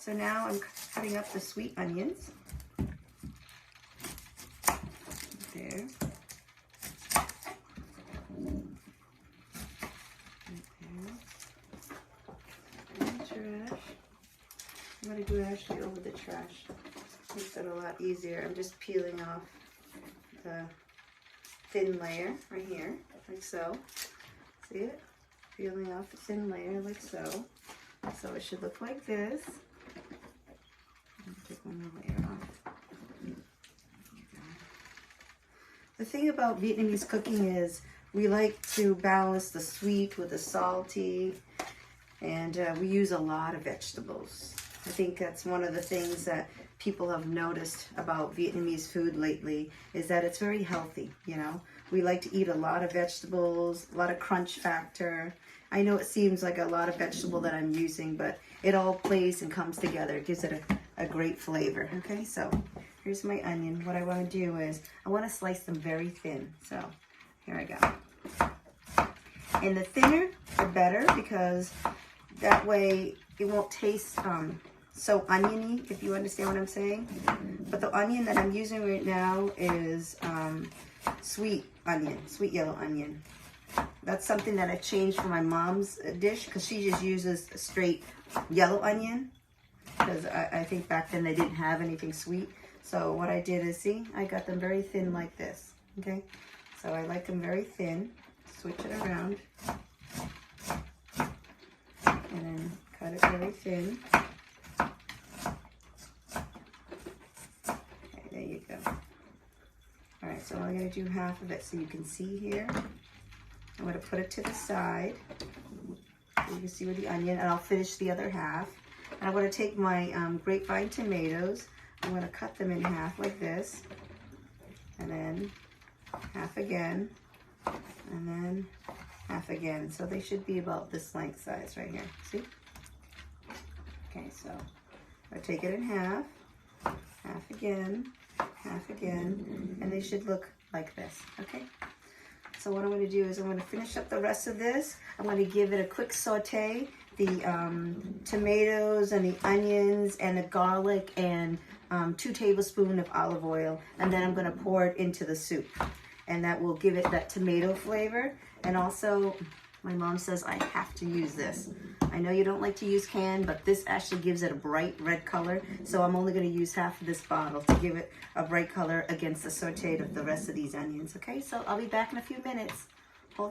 So now I'm cutting up the sweet onions. There. Trash. I'm going to do it actually over the trash. Makes it a lot easier. I'm just peeling off the thin layer right here, like so. See it? Peeling off the thin layer like so. So it should look like this. Take one more layer off. The thing about Vietnamese cooking is we like to balance the sweet with the salty, and we use a lot of vegetables. I think that's one of the things that people have noticed about Vietnamese food lately, is that it's very healthy, you know. We like to eat a lot of vegetables, a lot of crunch factor. I know it seems like a lot of vegetable that I'm using, but it all plays and comes together. It gives it a great flavor. Okay, so here's my onion. What I want to do is I want to slice them very thin. So here I go. And the thinner, the better, because that way it won't taste so oniony, if you understand what I'm saying. But the onion that I'm using right now is sweet onion, sweet yellow onion. That's something that I changed from my mom's dish, because she just uses straight yellow onion, because I think back then they didn't have anything sweet. So what I did is, see, I got them very thin like this, okay? So I like them very thin. Switch it around. And then cut it very thin. Okay, there you go. All right, so I'm going to do half of it so you can see here. I'm going to put it to the side so you can see with the onion, and I'll finish the other half. And I'm going to take my grapevine tomatoes. I'm going to cut them in half like this, and then half again, and then half again. So they should be about this length size right here. See? Okay, so I take it in half, half again, and they should look like this. Okay? So what I'm going to do is I'm going to finish up the rest of this. I'm going to give it a quick saute, the tomatoes and the onions and the garlic and 2 tablespoons of olive oil, and then I'm going to pour it into the soup, and that will give it that tomato flavor. And also, my mom says I have to use this. I know you don't like to use canned, but this actually gives it a bright red color, so I'm only going to use half of this bottle to give it a bright color against the sauteed of the rest of these onions. Okay, so I'll be back in a few minutes.